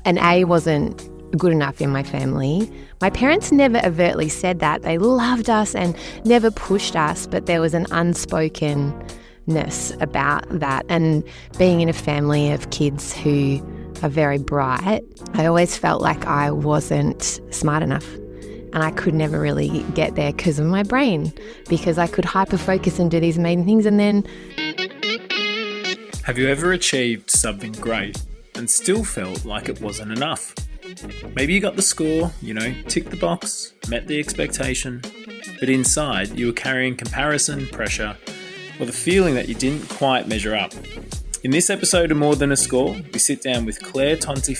An A wasn't good enough in my family. My parents never overtly said that. They loved us and never pushed us, but there was an unspokenness about that. And being in a family of kids who are very bright, I always felt like I wasn't smart enough. And I could never really get there because of my brain, because I could hyper-focus and do these amazing things and then... Have you ever achieved something great and still felt like it wasn't enough? Maybe you got the score, ticked the box, met the expectation, but inside you were carrying comparison, pressure, or the feeling that you didn't quite measure up. In this episode of More Than a Score, we sit down with Tonti,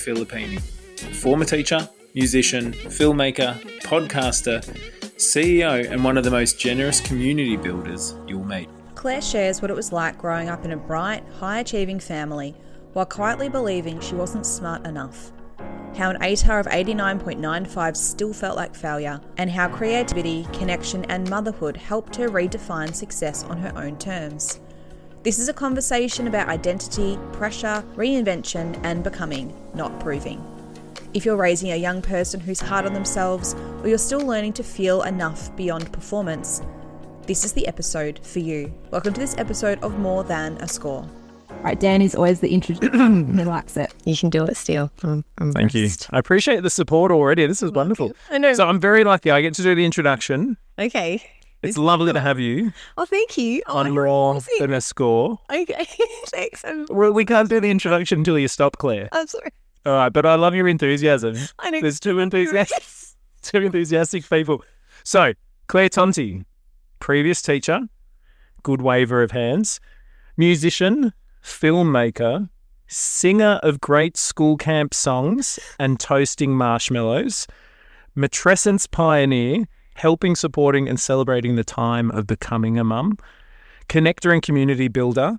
former teacher, musician, filmmaker, podcaster, CEO, and one of the most generous community builders you'll meet. Claire shares what it was like growing up in a bright, high-achieving family while quietly believing she wasn't smart enough. How an ATAR of 89.95 still felt like failure, and how creativity, connection, and motherhood helped her redefine success on her own terms. This is a conversation about identity, pressure, reinvention, and becoming, not proving. If you're raising a young person who's hard on themselves, or you're still learning to feel enough beyond performance, this is the episode for you. Welcome to this episode of More Than a Score. Right, Dan is always the introduction. He likes it. You can do it still. I'm Thank you. I appreciate the support already. This is wonderful. I know. So I'm very lucky. I get to do the introduction. Okay. It's lovely to have you Oh, thank you. on More Than a Score. Okay. Thanks. We can't do the introduction until you stop, Claire. I'm sorry. All right, but I love your enthusiasm. I know. There's two enthusiastic people. So, Claire Tonti, previous teacher, good waver of hands, musician, filmmaker, singer of great school camp songs and toasting marshmallows, matrescence pioneer, helping, supporting and celebrating the time of becoming a mum, connector and community builder,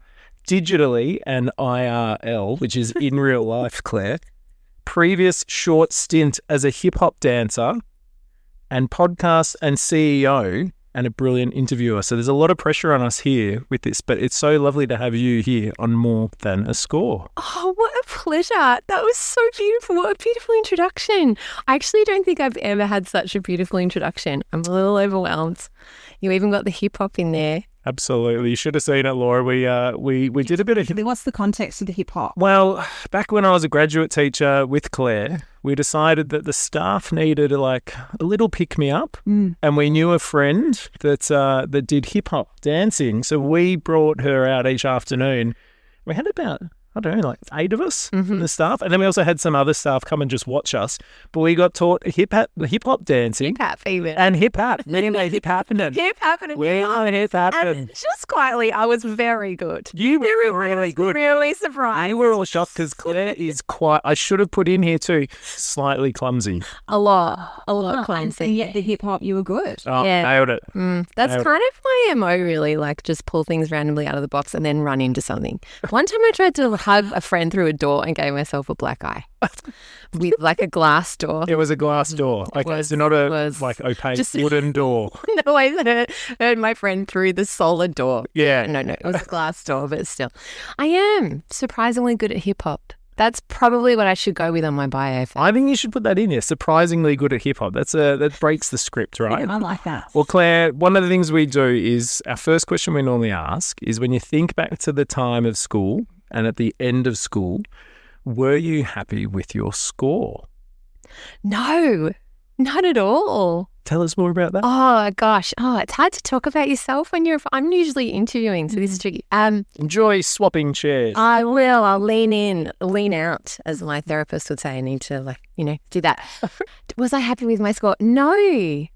digitally and IRL, which is in real life, Claire, previous short stint as a hip-hop dancer, and podcast and CEO and a brilliant interviewer. So there's a lot of pressure on us here with this, but it's so lovely to have you here on More Than a Score. Oh, what a pleasure. That was so beautiful. What a beautiful introduction. I actually don't think I've ever had such a beautiful introduction. I'm a little overwhelmed. You even got the hip-hop in there. Absolutely. You should have seen it, Laura. We did a bit of... What's the context of the hip hop? Well, back when I was a graduate teacher with Claire, we decided that the staff needed a little pick-me-up, and we knew a friend that did hip-hop dancing. So we brought her out each afternoon. We had about, 8 of us in the staff. And then we also had some other staff come and just watch us. But we got taught hip-hop dancing. Hip-hop, even. And hip-hop. Hip-happening. Hip-happening. We are hip-happening. And just quietly, I was very good. You were really good. Really surprised. I were all shocked because Claire is quite, I should have put in here too, slightly clumsy. A lot clumsy. And yet the hip hop, you were good. Oh, Yeah. nailed it. That's kind of my MO, really, just pull things randomly out of the box and then run into something. One time I tried to hug a friend through a door and gave myself a black eye with a glass door. It was a glass door. So not a opaque wooden door. No, I heard my friend through the solid door. Yeah. No, it was a glass door, but still. I am surprisingly good at hip hop. That's probably what I should go with on my bio. I think you should put that in here. Surprisingly good at hip hop. That breaks the script, right? Yeah, I like that. Well, Claire, one of the things we do is our first question we normally ask is when you think back to the time of school and at the end of school, were you happy with your score? No, not at all. Tell us more about that. Oh, gosh. Oh, it's hard to talk about yourself when I'm usually interviewing, so this is tricky. Enjoy swapping chairs. I will. I'll lean out, as my therapist would say. I need to, do that. Was I happy with my score? No,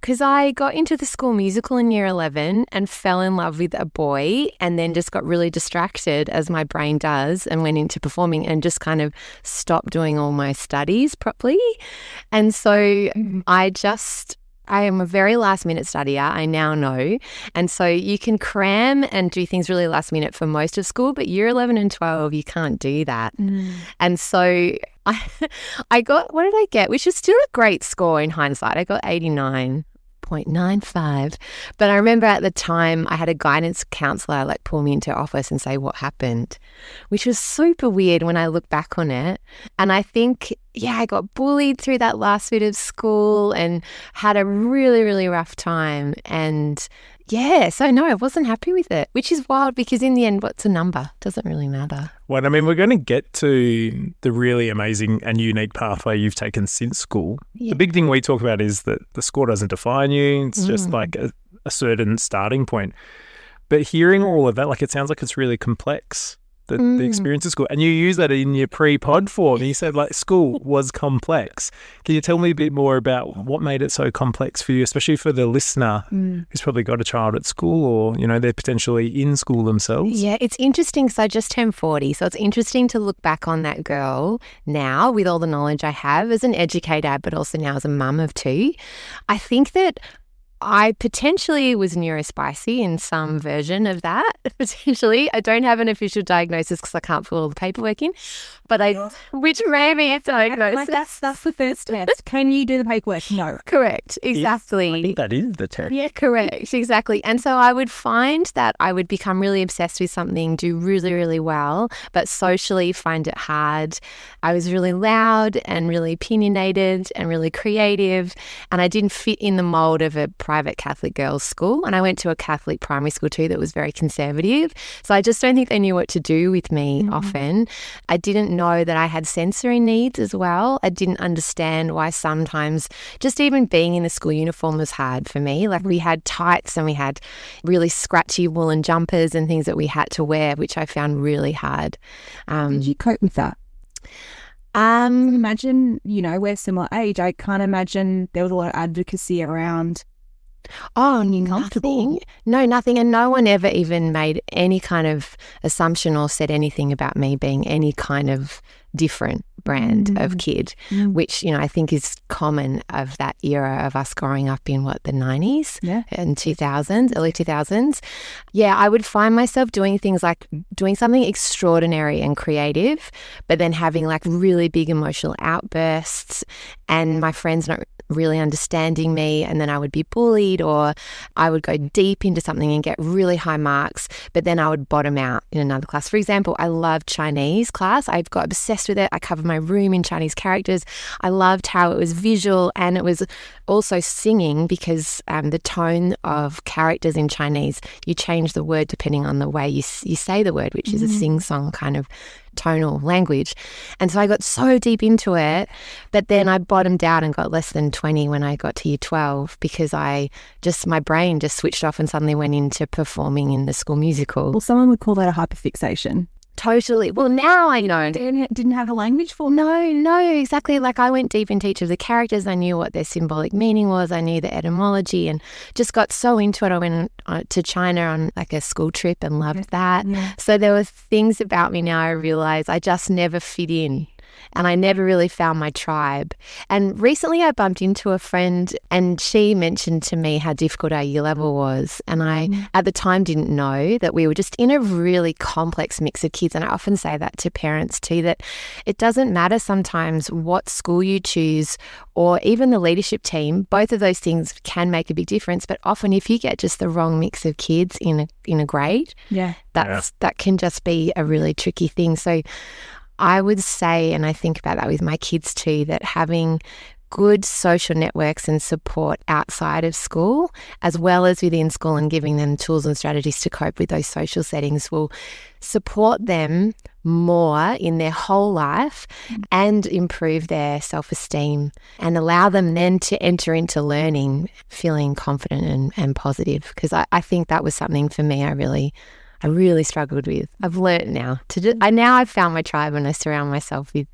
because I got into the school musical in year 11 and fell in love with a boy and then just got really distracted, as my brain does, and went into performing and just kind of stopped doing all my studies properly. And so I am a very last minute studier, I now know. And so you can cram and do things really last minute for most of school, but year 11 and 12, you can't do that. And so I got, what did I get? Which is still a great score in hindsight. I got 89 89.95. But I remember at the time I had a guidance counsellor like pull me into her office and say what happened, which was super weird when I look back on it. And I think, I got bullied through that last bit of school and had a really, really rough time. And so no, I wasn't happy with it, which is wild because in the end, what's a number? Doesn't really matter. Well, I mean, we're going to get to the really amazing and unique pathway you've taken since school. Yeah. The big thing we talk about is that the score doesn't define you. It's just like a certain starting point. But hearing all of that, like it sounds like it's really complex, the experience of school. And you use that in your pre-pod form. You said like school was complex. Can you tell me a bit more about what made it so complex for you, especially for the listener who's probably got a child at school or, they're potentially in school themselves? Yeah, it's interesting because I just turned 40. So it's interesting to look back on that girl now with all the knowledge I have as an educator, but also now as a mum of two. I think that I potentially was neurospicy in some version of that, potentially. I don't have an official diagnosis because I can't put all the paperwork in, but which may be a diagnosis. Like that's the first test. Can you do the paperwork? No. Correct, exactly. I think that is the test. Yeah, correct, exactly. And so I would find that I would become really obsessed with something, do really, really well, but socially find it hard. I was really loud and really opinionated and really creative, and I didn't fit in the mold of a private Catholic girls' school. And I went to a Catholic primary school too that was very conservative. So I just don't think they knew what to do with me often. I didn't know that I had sensory needs as well. I didn't understand why sometimes just even being in the school uniform was hard for me. Like we had tights and we had really scratchy woolen jumpers and things that we had to wear, which I found really hard. Did you cope with that? Imagine, we're similar age. I can't imagine there was a lot of advocacy around. Oh, nothing. No, nothing. And no one ever even made any kind of assumption or said anything about me being any kind of different brand of kid, which, I think is common of that era of us growing up in the 90s and 2000s, early 2000s. Yeah, I would find myself doing things like doing something extraordinary and creative, but then having like really big emotional outbursts and my friends not really understanding me, and then I would be bullied, or I would go deep into something and get really high marks, but then I would bottom out in another class. For example, I loved Chinese class. I got obsessed with it. I covered my room in Chinese characters. I loved how it was visual and it was also singing because the tone of characters in Chinese, you change the word depending on the way you say the word, which is a sing-song kind of tonal language. And so I got so deep into it, but then I bottomed out and got less than 20 when I got to year 12 because my brain just switched off and suddenly went into performing in the school musical. Well, someone would call that a hyperfixation. Totally. Well, now I know. Didn't have a language for No, exactly. Like I went deep into each of the characters. I knew what their symbolic meaning was. I knew the etymology and just got so into it. I went to China on like a school trip and loved that. Yeah. So there were things about me now I realized I just never fit in. And I never really found my tribe. And recently I bumped into a friend and she mentioned to me how difficult our year level was. And I, at the time, didn't know that we were just in a really complex mix of kids. And I often say that to parents too, that it doesn't matter sometimes what school you choose or even the leadership team. Both of those things can make a big difference. But often if you get just the wrong mix of kids in a grade, that can just be a really tricky thing. So I would say, and I think about that with my kids too, that having good social networks and support outside of school, as well as within school, and giving them tools and strategies to cope with those social settings will support them more in their whole life and improve their self-esteem and allow them then to enter into learning feeling confident and positive. Because I think that was something for me I really struggled with. I've learnt now I've found my tribe and I surround myself with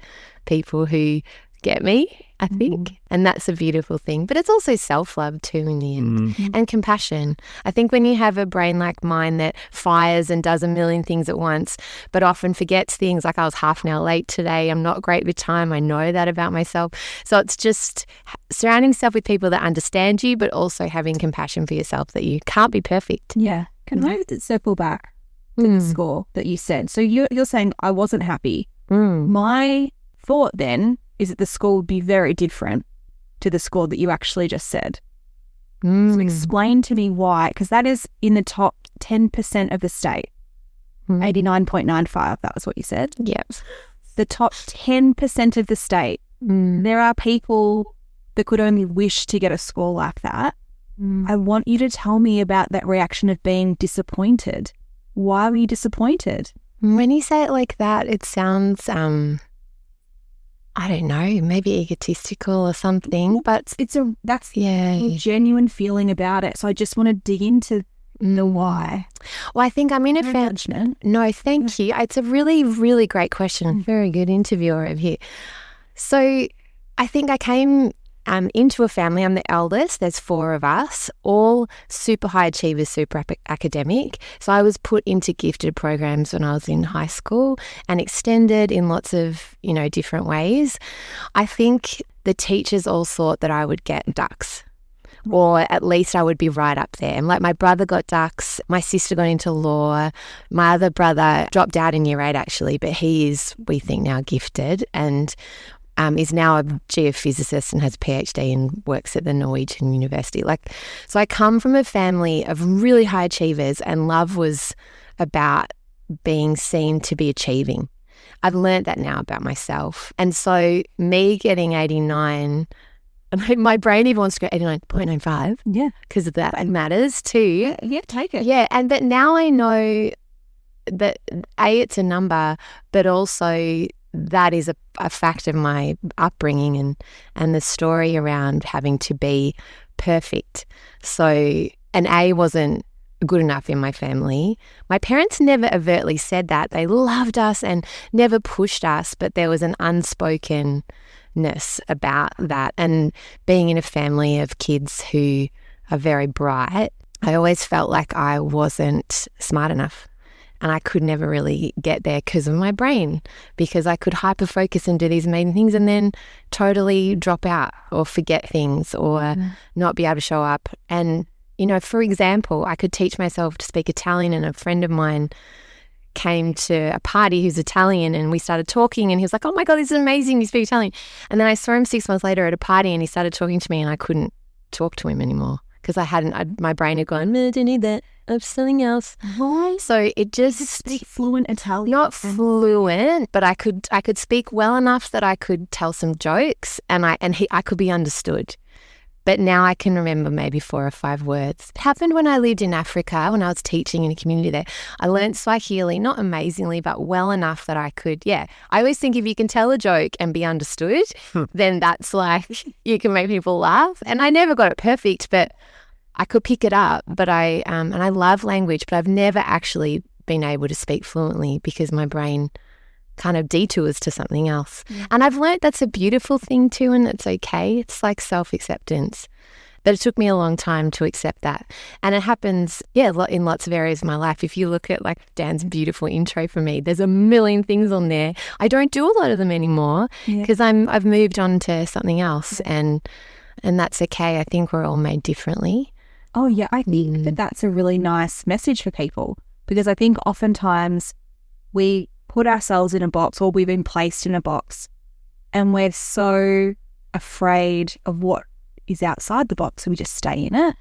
people who get me, I think. And that's a beautiful thing. But it's also self-love too in the end and compassion. I think when you have a brain like mine that fires and does a million things at once, but often forgets things like I was half an hour late today. I'm not great with time. I know that about myself. So it's just surrounding yourself with people that understand you, but also having compassion for yourself that you can't be perfect. Yeah. Can I circle back to the score that you said? So you're saying I wasn't happy. My thought then is that the score would be very different to the score that you actually just said. So explain to me why, because that is in the top 10% of the state. 89.95, that was what you said. Yep. The top 10% of the state. There are people that could only wish to get a score like that. I want you to tell me about that reaction of being disappointed. Why were you disappointed? When you say it like that, it sounds, I don't know, maybe egotistical or something, but that's a genuine feeling about it. So I just want to dig into the why. Well, I think I'm in a judgment. No, thank you. It's a really, really great question. Very good interviewer over here. So I think I came into a family. I'm the eldest. There's 4 of us, all super high achievers, super academic. So I was put into gifted programs when I was in high school and extended in lots of, different ways. I think the teachers all thought that I would get ducks, or at least I would be right up there. And like my brother got ducks, my sister got into law, my other brother dropped out in year 8 actually, but he is, we think now, gifted and is now a geophysicist and has a PhD and works at the Norwegian University. So I come from a family of really high achievers, and love was about being seen to be achieving. I've learned that now about myself. And so me getting 89, my brain even wants to go 89.95. Yeah. Because that matters too. Yeah, take it. Yeah, but now I know that it's a number, but also that is a fact of my upbringing and the story around having to be perfect. So an A wasn't good enough in my family. My parents never overtly said that. They loved us and never pushed us, but there was an unspokenness about that. And being in a family of kids who are very bright, I always felt like I wasn't smart enough. And I could never really get there because of my brain, because I could hyper-focus and do these amazing things and then totally drop out or forget things or not be able to show up. And, for example, I could teach myself to speak Italian, and a friend of mine came to a party who's Italian, and we started talking, and he was like, oh my God, this is amazing, you speak Italian. And then I saw him 6 months later at a party, and he started talking to me, and I couldn't talk to him anymore because my brain had gone, I don't need that. Of something else. Why? So it just speak fluent Italian. Not fluent, but I could speak well enough that I could tell some jokes and I could be understood. But now I can remember maybe 4 or 5 words. It happened when I lived in Africa, when I was teaching in a community there. I learned Swahili, not amazingly, but well enough that I could, I always think if you can tell a joke and be understood, then that's like you can make people laugh. And I never got it perfect, but I could pick it up, but and I love language, but I've never actually been able to speak fluently because my brain kind of detours to something else. Yeah. And I've learned that's a beautiful thing too, and it's okay. It's like self-acceptance. But it took me a long time to accept that. And it happens, in lots of areas of my life. If you look at like Dan's beautiful intro for me, there's a million things on there. I don't do a lot of them anymore because I've moved on to something else, and that's okay. I think we're all made differently. Oh, yeah, I think that's a really nice message for people, because I think oftentimes we put ourselves in a box, or we've been placed in a box, and we're so afraid of what is outside the box, so we just stay in it.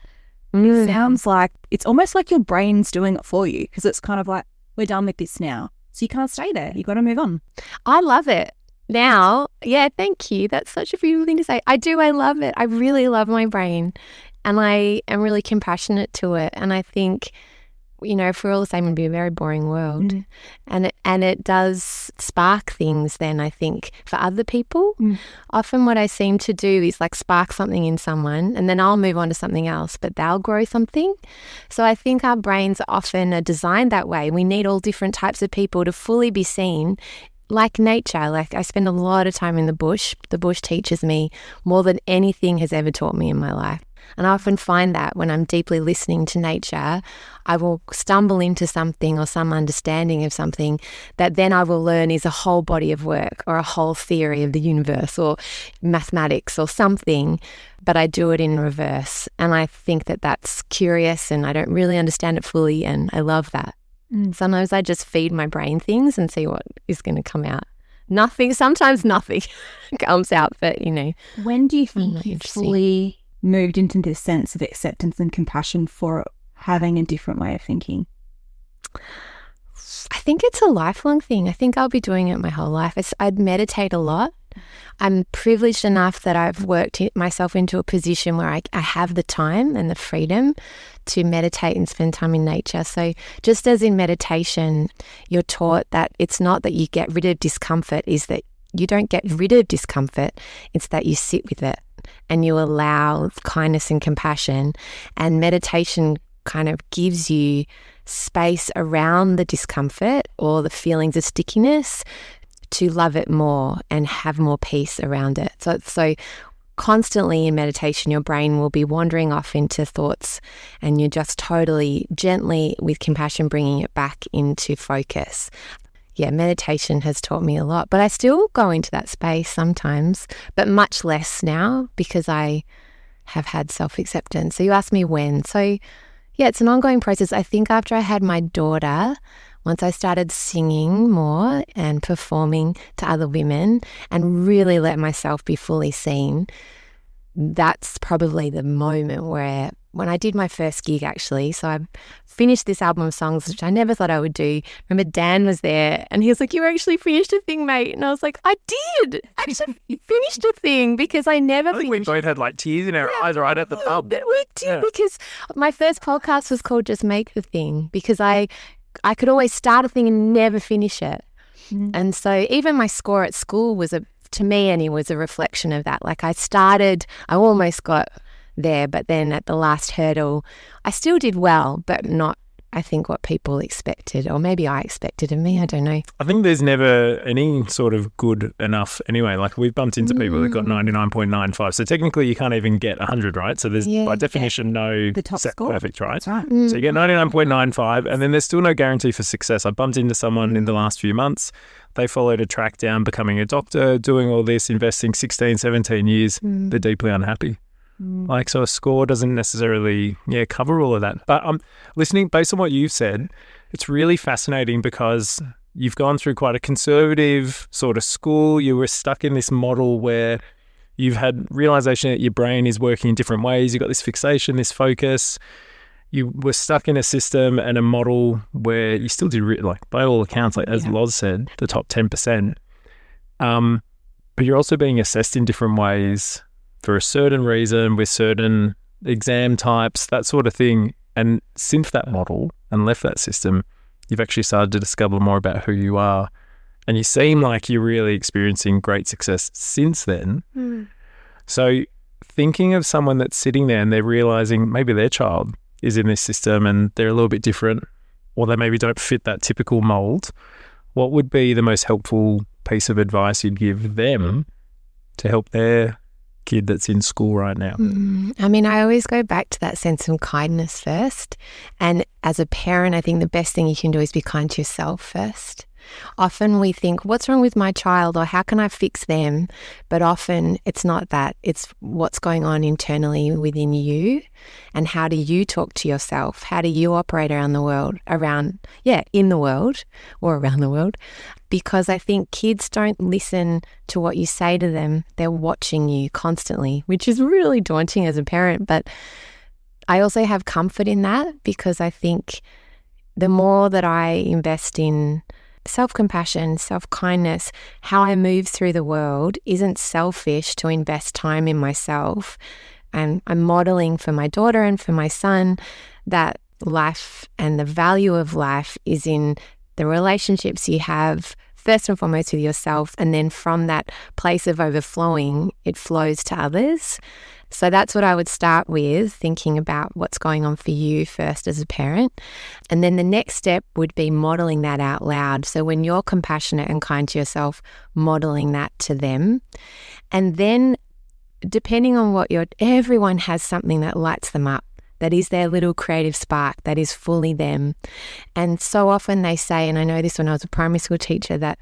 It sounds like it's almost like your brain's doing it for you, because it's kind of like, we're done with this now, so you can't stay there. You've got to move on. I love it. Now, thank you. That's such a beautiful thing to say. I do. I love it. I really love my brain. And I am really compassionate to it. And I think, if we're all the same, it would be a very boring world. And it does spark things then, I think, for other people. Often what I seem to do is like spark something in someone, and then I'll move on to something else, but they'll grow something. So I think our brains often are designed that way. We need all different types of people to fully be seen. Like nature, like I spend a lot of time in the bush. The bush teaches me more than anything has ever taught me in my life. And I often find that when I'm deeply listening to nature, I will stumble into something or some understanding of something that then I will learn is a whole body of work or a whole theory of the universe or mathematics or something, but I do it in reverse. And I think that that's curious, and I don't really understand it fully, and I love that. Sometimes I just feed my brain things and see what is going to come out. Sometimes nothing comes out, but When do you think you fully moved into this sense of acceptance and compassion for having a different way of thinking? I think it's a lifelong thing. I think I'll be doing it my whole life. I'd meditate a lot. I'm privileged enough that I've worked myself into a position where I have the time and the freedom to meditate and spend time in nature. So just as in meditation, you're taught that it's not that you get rid of discomfort, is that you don't get rid of discomfort. It's that you sit with it and you allow kindness and compassion. And meditation kind of gives you space around the discomfort or the feelings of stickiness to love it more and have more peace around it. So constantly in meditation, your brain will be wandering off into thoughts and you're just totally gently with compassion bringing it back into focus. Yeah, meditation has taught me a lot, but I still go into that space sometimes, but much less now because I have had self-acceptance. So you asked me when. So yeah, it's an ongoing process. I think after I had my daughter, once I started singing more and performing to other women and really let myself be fully seen, that's probably the moment where, when I did my first gig actually, so I finished this album of songs, which I never thought I would do. Remember Dan was there and he was like, "You actually finished a thing, mate." And I was like, "I did. I actually finished a thing," because I never I think we both had like tears in our eyes right at the pub. We did, because my first podcast was called Just Make the Thing, because I could always start a thing and never finish it. And so even my score at school was to me anyway, was a reflection of that. Like I almost got there, but then at the last hurdle, I still did well, but not, I think, what people expected, or maybe I expected of me. I don't know. I think there's never any sort of good enough anyway. Like we've bumped into people that got 99.95. So technically you can't even get 100, right? So there's by definition no the top score. Perfect, right? That's right. So you get 99.95 and then there's still no guarantee for success. I bumped into someone in the last few months. They followed a track down, becoming a doctor, doing all this, investing 16, 17 years. They're deeply unhappy. Like, so a score doesn't necessarily, cover all of that. But listening, based on what you've said, it's really fascinating because you've gone through quite a conservative sort of school. You were stuck in this model where you've had realization that your brain is working in different ways. You've got this fixation, this focus. You were stuck in a system and a model where you still did, like, by all accounts, like as Loz said, the top 10%. But you're also being assessed in different ways for a certain reason, with certain exam types, that sort of thing. And since that model and left that system, you've actually started to discover more about who you are. And you seem like you're really experiencing great success since then. So thinking of someone that's sitting there and they're realizing maybe their child is in this system and they're a little bit different, or they maybe don't fit that typical mold, what would be the most helpful piece of advice you'd give them to help their kid that's in school right now? I mean, I always go back to that sense of kindness first. And as a parent, I think the best thing you can do is be kind to yourself first. Often we think, what's wrong with my child, or how can I fix them? But often it's not that. It's what's going on internally within you, and how do you talk to yourself? How do you operate around the world, in the world or around the world? Because I think kids don't listen to what you say to them. They're watching you constantly, which is really daunting as a parent. But I also have comfort in that, because I think the more that I invest in self-compassion, self-kindness, how I move through the world isn't selfish to invest time in myself. And I'm modeling for my daughter and for my son that life and the value of life is in the relationships you have, first and foremost with yourself, and then from that place of overflowing, it flows to others. So that's what I would start with, thinking about what's going on for you first as a parent. And then the next step would be modeling that out loud. So when you're compassionate and kind to yourself, modeling that to them. And then depending on everyone has something that lights them up, that is their little creative spark, that is fully them. And so often they say, and I know this when I was a primary school teacher, that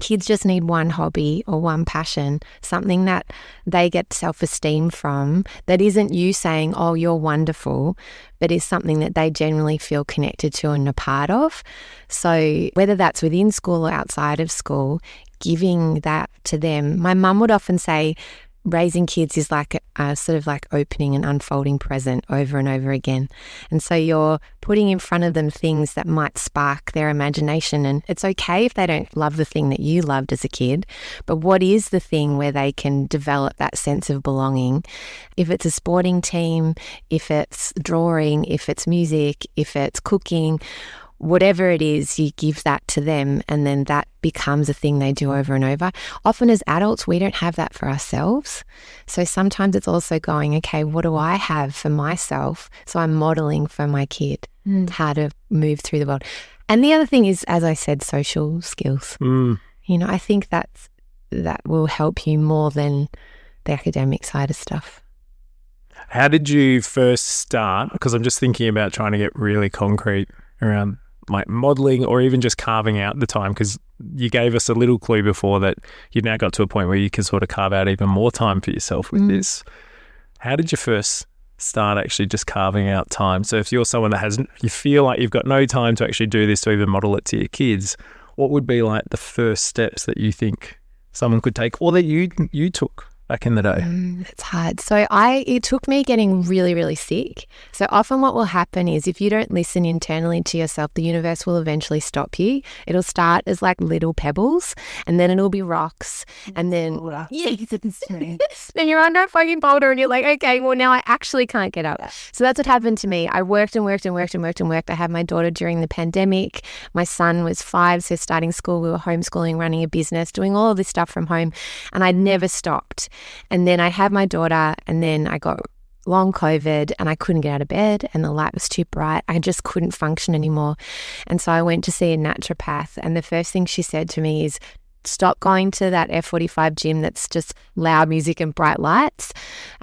kids just need one hobby or one passion, something that they get self-esteem from, that isn't you saying, "Oh, you're wonderful," but is something that they generally feel connected to and a part of. So whether that's within school or outside of school, giving that to them. My mum would often say, raising kids is like a sort of like opening and unfolding present over and over again. And so you're putting in front of them things that might spark their imagination. And it's okay if they don't love the thing that you loved as a kid, but what is the thing where they can develop that sense of belonging? If it's a sporting team, if it's drawing, if it's music, if it's cooking, whatever it is, you give that to them, and then that becomes a thing they do over and over. Often as adults, we don't have that for ourselves. So sometimes it's also going, okay, what do I have for myself? So I'm modeling for my kid how to move through the world. And the other thing is, as I said, social skills. You know, I think that will help you more than the academic side of stuff. How did you first start? Because I'm just thinking about trying to get really concrete around like modelling or even just carving out the time, because you gave us a little clue before that you've now got to a point where you can sort of carve out even more time for yourself with this. How did you first start actually just carving out time? So if you're someone that you feel like you've got no time to actually do this, to even model it to your kids, what would be like the first steps that you think someone could take, or that you took back in the day? It's hard. So it took me getting really, really sick. So often what will happen is if you don't listen internally to yourself, the universe will eventually stop you. It'll start as like little pebbles, and then it'll be rocks, and then then you're under a fucking boulder and you're like, okay, well now I actually can't get up. So that's what happened to me. I worked and worked and worked and worked and worked. I had my daughter during the pandemic. My son was 5, so starting school, we were homeschooling, running a business, doing all of this stuff from home, and I'd never stopped. And then I had my daughter, and then I got long COVID and I couldn't get out of bed and the light was too bright. I just couldn't function anymore. And so I went to see a naturopath, and the first thing she said to me is, stop going to that F45 gym that's just loud music and bright lights.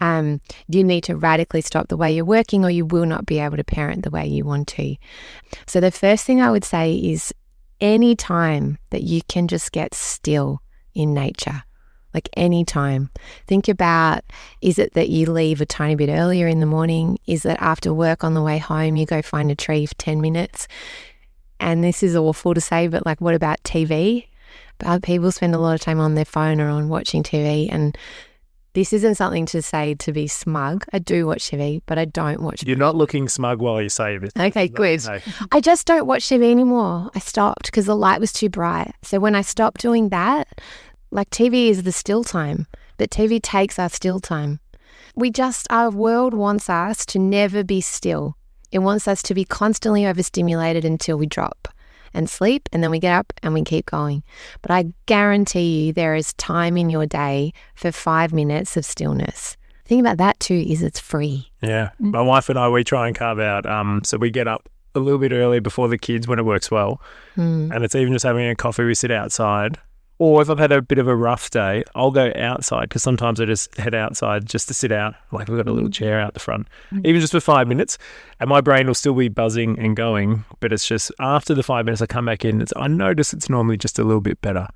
You need to radically stop the way you're working, or you will not be able to parent the way you want to. So the first thing I would say is any time that you can just get still in nature, like any time. Think about, is it that you leave a tiny bit earlier in the morning? Is it after work on the way home you go find a tree for 10 minutes? And this is awful to say, but like, what about TV? But people spend a lot of time on their phone or on watching TV, and this isn't something to say to be smug. I do watch TV, but I don't watch. You're not looking smug while you say this. Okay, good. No. I just don't watch TV anymore. I stopped because the light was too bright. So when I stopped doing that, like TV is the still time, but TV takes our still time. Our world wants us to never be still. It wants us to be constantly overstimulated until we drop and sleep, and then we get up and we keep going. But I guarantee you there is time in your day for 5 minutes of stillness. The thing about that too is it's free. Yeah. My wife and I, we try and carve out, so we get up a little bit early before the kids when it works well. And it's even just having a coffee, we sit outside. Or if I've had a bit of a rough day, I'll go outside, because sometimes I just head outside just to sit out. Like we've got a little chair out the front, even just for 5 minutes. And my brain will still be buzzing and going, but it's just after the 5 minutes I come back in, I notice it's normally just a little bit better.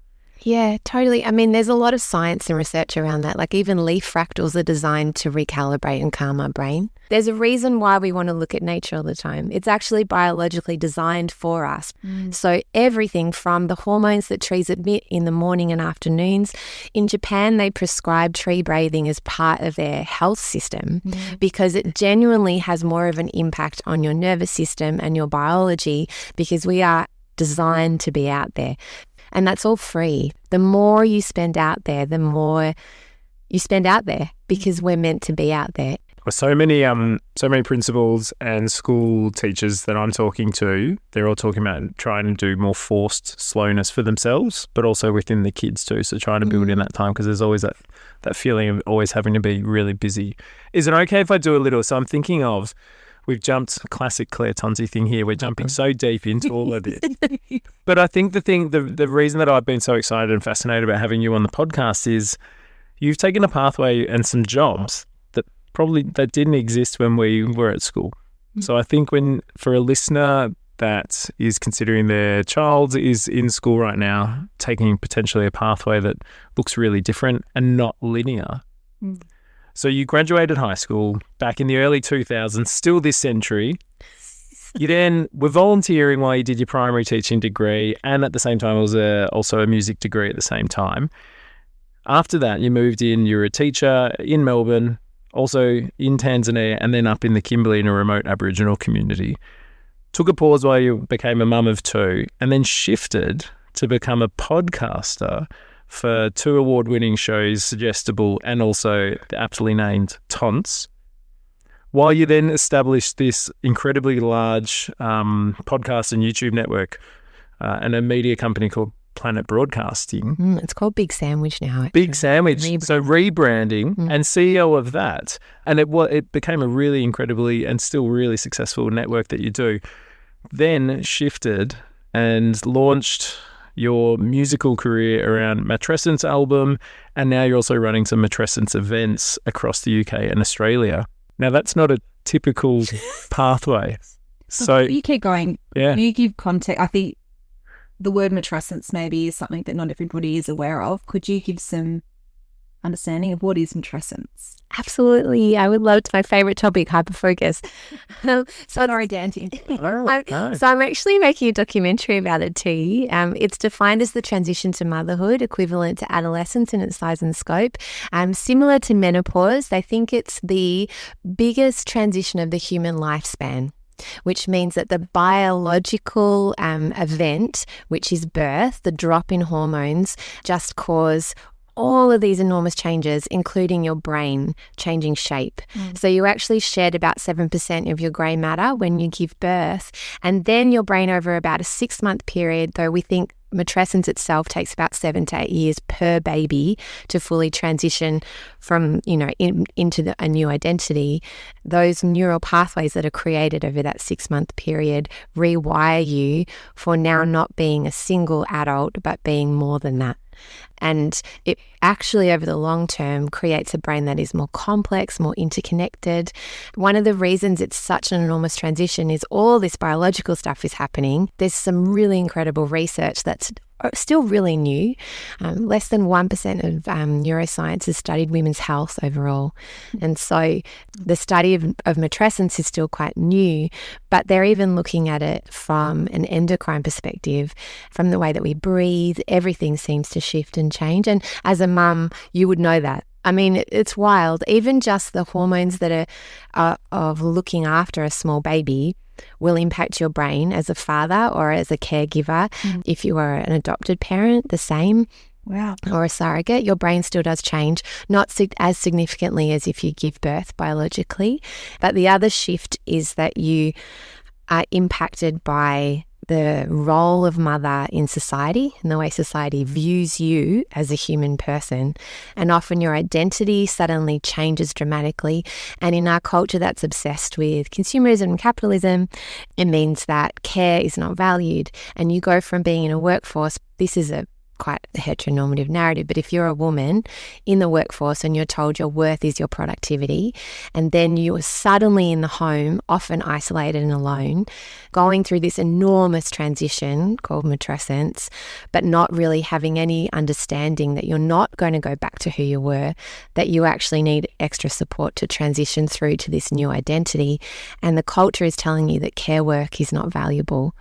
Yeah, totally. I mean, there's a lot of science and research around that. Like even leaf fractals are designed to recalibrate and calm our brain. There's a reason why we want to look at nature all the time. It's actually biologically designed for us. So everything from the hormones that trees emit in the morning and afternoons. In Japan, they prescribe tree bathing as part of their health system because it genuinely has more of an impact on your nervous system and your biology, because we are designed to be out there. And that's all free. The more you spend out there, the more you spend out there, because we're meant to be out there. Well, so many principals and school teachers that I'm talking to, they're all talking about trying to do more forced slowness for themselves, but also within the kids too. So trying to build in that time, because there's always that feeling of always having to be really busy. Is it okay if I do a little? So I'm thinking of, we've jumped classic Claire Tonti thing here. We're jumping so deep into all of this. But I think the reason that I've been so excited and fascinated about having you on the podcast is you've taken a pathway and some jobs that didn't exist when we were at school. So I think for a listener that is considering their child is in school right now, taking potentially a pathway that looks really different and not linear. So you graduated high school back in the early 2000s, still this century. You then were volunteering while you did your primary teaching degree, and at the same time it was also a music degree at the same time. After that, you moved in, you were a teacher in Melbourne, also in Tanzania, and then up in the Kimberley in a remote Aboriginal community. Took a pause while you became a mum of 2, and then shifted to become a podcaster for 2 award-winning shows, Suggestible and also the aptly named Tonts. While you then established this incredibly large podcast and YouTube network and a media company called Planet Broadcasting. It's called Big Sandwich now. Actually. Big Sandwich. So rebranding and CEO of that. And it became a really incredibly and still really successful network that you do. Then shifted and launched your musical career around Matrescence album, and now you're also running some Matrescence events across the UK and Australia. Now, that's not a typical pathway. So you keep going. Yeah. You give context. I think the word matrescence maybe is something that not everybody is aware of. Could you give some understanding of what is matrescence? Absolutely. I would love it. It's my favourite topic, hyperfocus. Sorry, Dante. So I'm actually making a documentary about it too. It's defined as the transition to motherhood, equivalent to adolescence in its size and scope. Similar to menopause, they think it's the biggest transition of the human lifespan, which means that the biological event, which is birth, the drop in hormones, just cause all of these enormous changes, including your brain changing shape. So you actually shed about 7% of your grey matter when you give birth, and then your brain over about a 6-month period, though we think matrescence itself takes about 7 to 8 years per baby to fully transition from, into a new identity. Those neural pathways that are created over that 6-month period rewire you for now not being a single adult, but being more than that. And it actually, over the long term, creates a brain that is more complex, more interconnected. One of the reasons it's such an enormous transition is all this biological stuff is happening. There's some really incredible research that's still really new. Less than 1% of neuroscience has studied women's health overall. And so the study of matrescence is still quite new, but they're even looking at it from an endocrine perspective, from the way that we breathe. Everything seems to shift and change. And as a mum, you would know that. I mean, it's wild. Even just the hormones that are of looking after a small baby will impact your brain as a father or as a caregiver. If you are an adopted parent, the same. Wow. Or a surrogate, your brain still does change, not as significantly as if you give birth biologically. But the other shift is that you are impacted by the role of mother in society and the way society views you as a human person. And often your identity suddenly changes dramatically. And in our culture that's obsessed with consumerism and capitalism, it means that care is not valued. And you go from being in a workforce, this is quite a heteronormative narrative, but if you're a woman in the workforce and you're told your worth is your productivity, and then you are suddenly in the home, often isolated and alone, going through this enormous transition called matrescence, but not really having any understanding that you're not going to go back to who you were, that you actually need extra support to transition through to this new identity. And the culture is telling you that care work is not valuable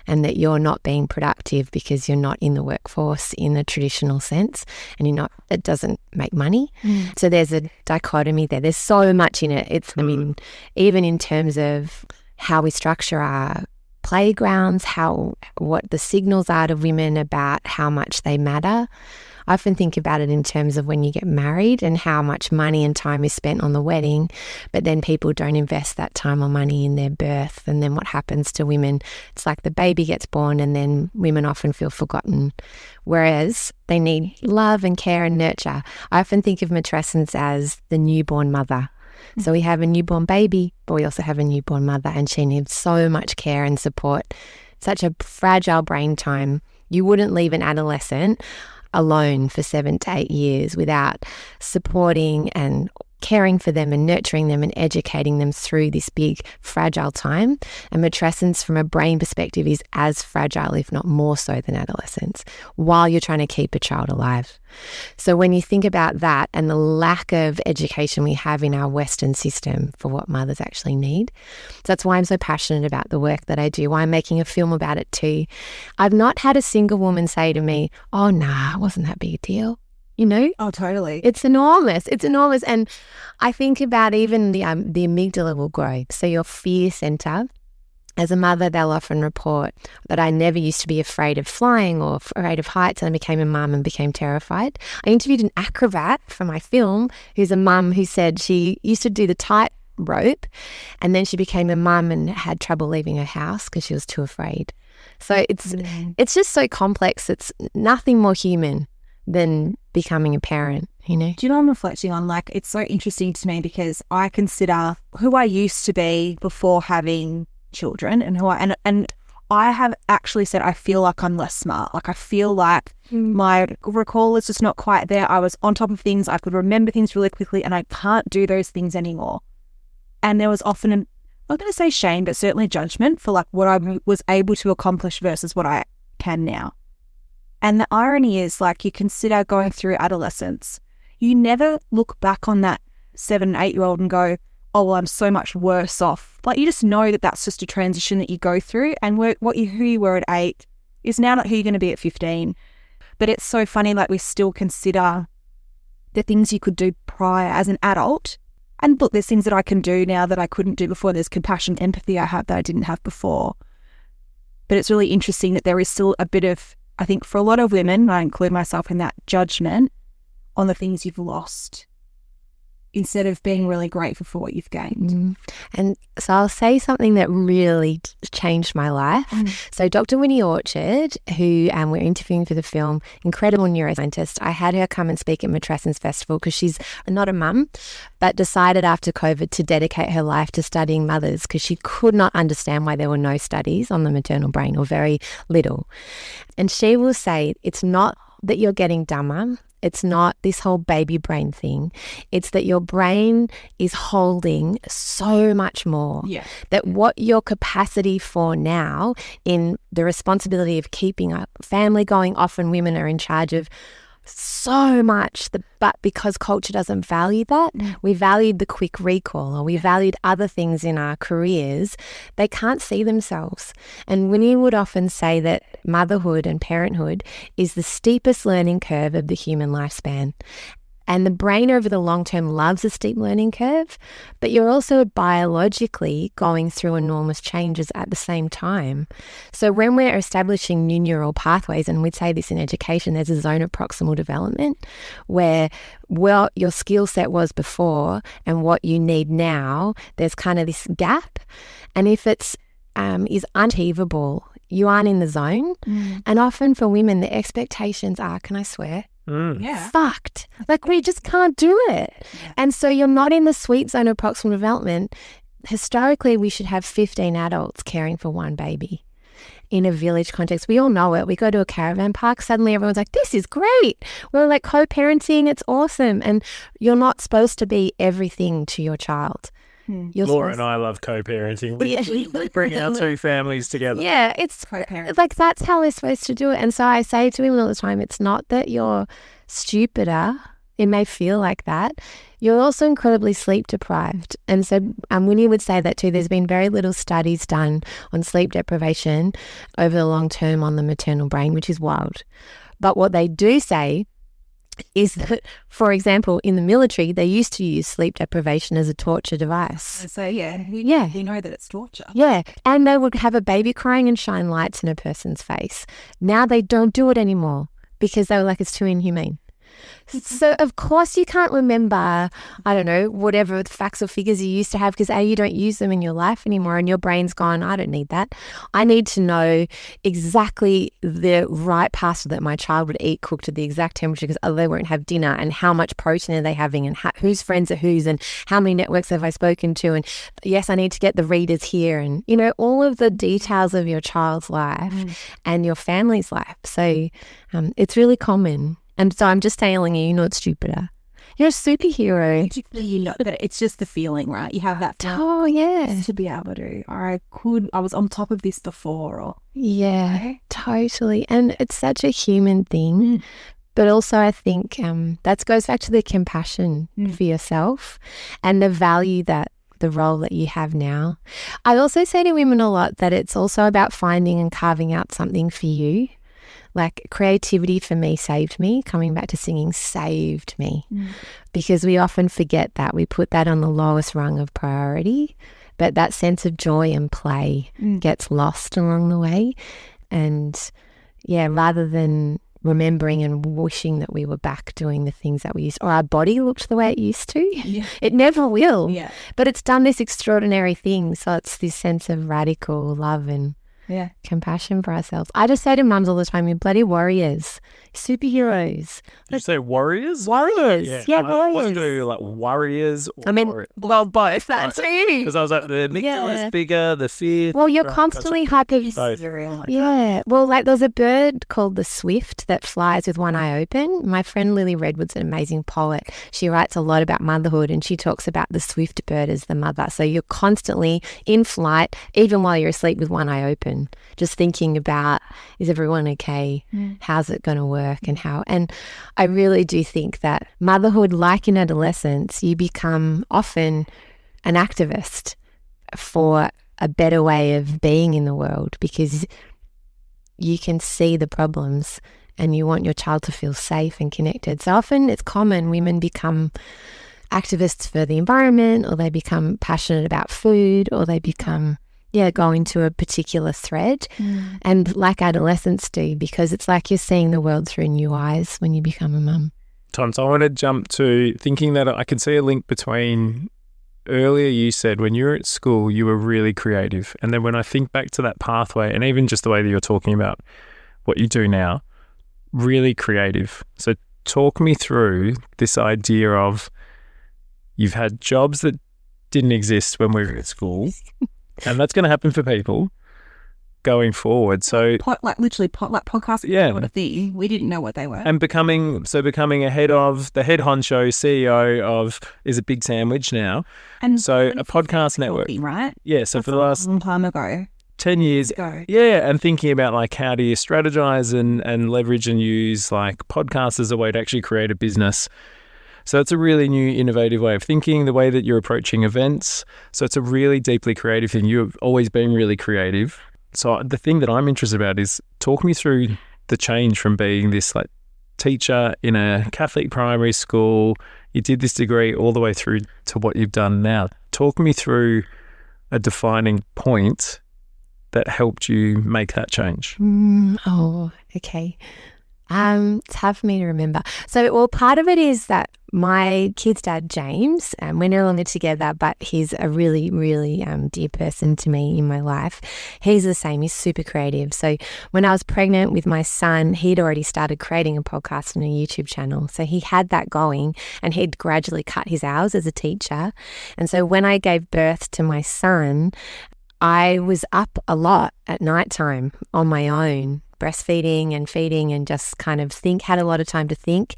and that you're not being productive because you're not in the workforce in the traditional sense, and it doesn't make money. So there's a dichotomy there. There's so much in it. I mean, even in terms of how we structure our playgrounds, what the signals are to women about how much they matter. I often think about it in terms of when you get married and how much money and time is spent on the wedding, but then people don't invest that time or money in their birth. And then what happens to women? It's like the baby gets born and then women often feel forgotten, whereas they need love and care and nurture. I often think of matrescence as the newborn mother. So we have a newborn baby, but we also have a newborn mother, and she needs so much care and support. Such a fragile brain time. You wouldn't leave an adolescent alone for 7 to 8 years without supporting and caring for them and nurturing them and educating them through this big fragile time. And matrescence from a brain perspective is as fragile, if not more so, than adolescence, while you're trying to keep a child alive. So when you think about that and the lack of education we have in our Western system for what mothers actually need, so that's why I'm so passionate about the work that I do, why I'm making a film about it too. I've not had a single woman say to me, oh, nah, it wasn't that big a deal. you know? Oh, totally. It's enormous. It's enormous. And I think about even the amygdala will grow. So your fear center, as a mother, they'll often report that I never used to be afraid of flying or afraid of heights, and I became a mum and became terrified. I interviewed an acrobat for my film who's a mum who said she used to do the tightrope and then she became a mum and had trouble leaving her house because she was too afraid. So it's just so complex. It's nothing more human than becoming a parent, you know? Do you know what I'm reflecting on? Like, it's so interesting to me because I consider who I used to be before having children and who I have actually said I feel like I'm less smart. Like, I feel like my recall is just not quite there. I was on top of things. I could remember things really quickly and I can't do those things anymore. And there was often, I'm not going to say shame, but certainly judgment for like what I was able to accomplish versus what I can now. And the irony is, like, you consider going through adolescence, you never look back on that 7 and 8-year-old and go, oh, well, I'm so much worse off. Like, you just know that that's just a transition that you go through, and who you were at 8 is now not who you're going to be at 15. But it's so funny, like, we still consider the things you could do prior as an adult. And look, there's things that I can do now that I couldn't do before. There's compassion, empathy I have that I didn't have before. But it's really interesting that there is still a bit of, I think for a lot of women, I include myself in that, judgment on the things you've lost instead of being really grateful for what you've gained. And so I'll say something that really changed my life. So Dr. Winnie Orchard, who we're interviewing for the film, incredible neuroscientist, I had her come and speak at Matressens Festival because she's not a mum, but decided after COVID to dedicate her life to studying mothers because she could not understand why there were no studies on the maternal brain or very little. And she will say it's not that you're getting dumber. It's not this whole baby brain thing. It's that your brain is holding so much more. Yeah. That what your capacity for now in the responsibility of keeping a family going, often women are in charge of so much, but because culture doesn't value that, we valued the quick recall or we valued other things in our careers, they can't see themselves. And Winnie would often say that motherhood and parenthood is the steepest learning curve of the human lifespan. And the brain over the long term loves a steep learning curve, but you're also biologically going through enormous changes at the same time. So when we're establishing new neural pathways, and we'd say this in education, there's a zone of proximal development where what your skill set was before and what you need now, there's kind of this gap. And if it's is unachievable, you aren't in the zone. And often for women, the expectations are, can I swear? Fucked. Like, we just can't do it. And so you're not in the sweet zone of proximal development. Historically, we should have 15 adults caring for one baby in a village context. We all know it. We go to a caravan park, suddenly everyone's like, this is great. We're like co-parenting. It's awesome. And you're not supposed to be everything to your child. Laura and I love co-parenting. We bring our two families together. Yeah, it's like that's how we're supposed to do it. And so I say to women all the time, it's not that you're stupider. It may feel like that. You're also incredibly sleep deprived. And so Winnie would say that too. There's been very little studies done on sleep deprivation over the long term on the maternal brain, which is wild. But what they do say is that, for example, in the military, they used to use sleep deprivation as a torture device. So, you know that it's torture. Yeah, and they would have a baby crying and shine lights in a person's face. Now they don't do it anymore because they were like, it's too inhumane. So, of course, you can't remember, I don't know, whatever facts or figures you used to have because, A, you don't use them in your life anymore and your brain's gone, I don't need that. I need to know exactly the right pasta that my child would eat cooked at the exact temperature because they won't have dinner, and how much protein are they having, and whose friends are whose, and how many networks have I spoken to, and yes, I need to get the readers here, and, you know, all of the details of your child's life and your family's life. So it's really common. And so I'm just telling you, you're not stupider. You're a superhero. You know, but it's just the feeling, right? You have that feeling. Oh, yeah. To be able to, I was on top of this before. Or yeah, totally. And it's such a human thing. But also I think that goes back to the compassion for yourself and the value that the role that you have now. I also say to women a lot that it's also about finding and carving out something for you. like creativity for me saved me. Coming back to singing saved me because we often forget that. We put that on the lowest rung of priority, but that sense of joy and play gets lost along the way. And yeah, rather than remembering and wishing that we were back doing the things that we used, or our body looked the way it used to. Yeah. It never will. Yeah. But it's done this extraordinary thing. So it's this sense of radical love and compassion for ourselves. I just say to mums all the time, you're bloody warriors, superheroes. Did you say warriors? Warriors. Yeah, warriors. What do you do, like warriors? Or well, both. That's it. Because I was like, the amygdala is bigger, the fear. Well, you're constantly hyper. Yeah. Well, like there's a bird called the swift that flies with one eye open. My friend Lily Redwood's an amazing poet. She writes a lot about motherhood and she talks about the swift bird as the mother. So you're constantly in flight, even while you're asleep with one eye open. Just thinking about, is everyone okay? How's it going to work and how? And I really do think that motherhood, like in adolescence, you become often an activist for a better way of being in the world because you can see the problems and you want your child to feel safe and connected. So often it's common women become activists for the environment, or they become passionate about food, or they become go into a particular thread. And like adolescents do, because it's like you're seeing the world through new eyes when you become a mum. Tom, so I want to jump to thinking that I can see a link between earlier you said when you were at school you were really creative, and then when I think back to that pathway and even just the way that you're talking about what you do now, really creative. So talk me through this idea of you've had jobs that didn't exist when we were at school. And that's going to happen for people going forward. So literally podcasts. Yeah. What a thing. We didn't know what they were. And becoming the head honcho CEO of is a Big Sandwich now. And so a podcast network. Right? Yeah. So that's for the last long time ago. 10 years ago. Yeah. And thinking about like how do you strategize and leverage and use like podcasts as a way to actually create a business. So it's a really new, innovative way of thinking, the way that you're approaching events. So it's a really deeply creative thing. You've always been really creative. So the thing that I'm interested about is talk me through the change from being this like teacher in a Catholic primary school. You did this degree all the way through to what you've done now. Talk me through a defining point that helped you make that change. Okay. It's hard for me to remember. So, well, part of it is that my kid's dad, James, we're no longer together, but he's a really, really dear person to me in my life. He's the same. He's super creative. So when I was pregnant with my son, he'd already started creating a podcast and a YouTube channel. So he had that going and he'd gradually cut his hours as a teacher. And so when I gave birth to my son, I was up a lot at nighttime on my own, breastfeeding and feeding, and just kind of had a lot of time to think.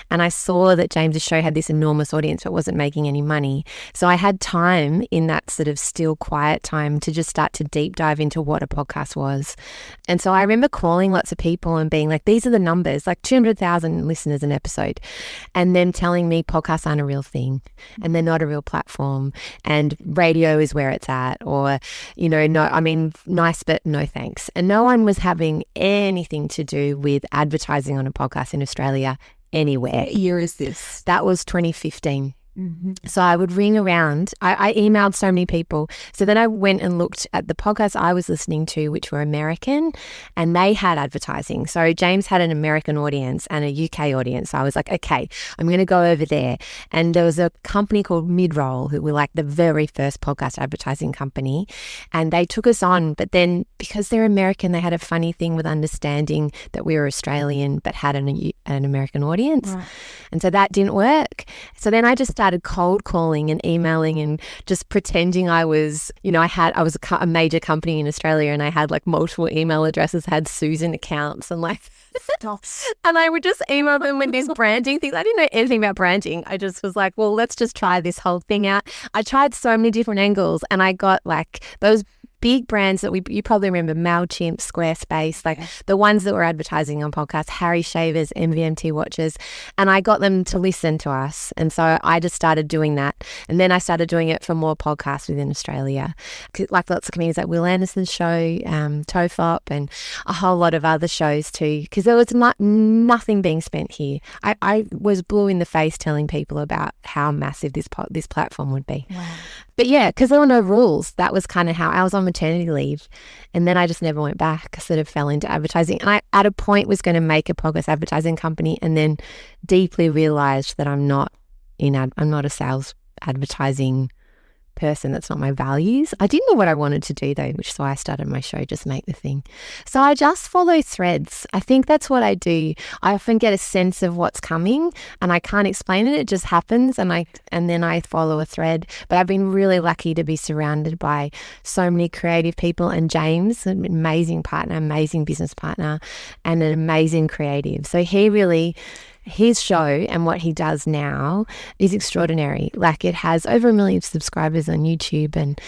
And I saw that James's show had this enormous audience but wasn't making any money. So I had time in that sort of still quiet time to just start to deep dive into what a podcast was. And so I remember calling lots of people and being like, these are the numbers, like 200,000 listeners an episode, and them telling me podcasts aren't a real thing and they're not a real platform and radio is where it's at, or, nice but no thanks. And no one was having anything to do with advertising on a podcast in Australia anywhere. What year is this? That was 2015. So I would ring around. I emailed so many people. So then I went and looked at the podcasts I was listening to, which were American, and they had advertising. So James had an American audience and a UK audience. So I was like, okay, I'm going to go over there. And there was a company called Midroll who were like the very first podcast advertising company. And they took us on. But then because they're American, they had a funny thing with understanding that we were Australian but had an American audience. Right. And so that didn't work. So then I just started cold calling and emailing and just pretending I was, I was a major company in Australia and I had like multiple email addresses, had Susan accounts and like, and I would just email them with these branding things. I didn't know anything about branding. I just was like, well, let's just try this whole thing out. I tried so many different angles and I got like those big brands that you probably remember, MailChimp, Squarespace, like the ones that were advertising on podcasts, Harry Shavers, MVMT watches, and I got them to listen to us. And so I just started doing that. And then I started doing it for more podcasts within Australia, like lots of comedians like Will Anderson's show, Tofop, and a whole lot of other shows too, because there was nothing being spent here. I was blue in the face telling people about how massive this platform would be. Wow. But yeah, because there were no rules. That was kind of how I was on maternity leave. And then I just never went back. I sort of fell into advertising. And I, at a point, was going to make a podcast advertising company, and then deeply realized that I'm not a sales advertising person. That's not my values. I didn't know what I wanted to do though, which is why I started my show, Just Make the Thing. So I just follow threads. I think that's what I do. I often get a sense of what's coming and I can't explain it. It just happens, and then I follow a thread. But I've been really lucky to be surrounded by so many creative people, and James, an amazing partner, amazing business partner, and an amazing creative. So his show and what he does now is extraordinary. Like, it has over 1 million subscribers on YouTube, and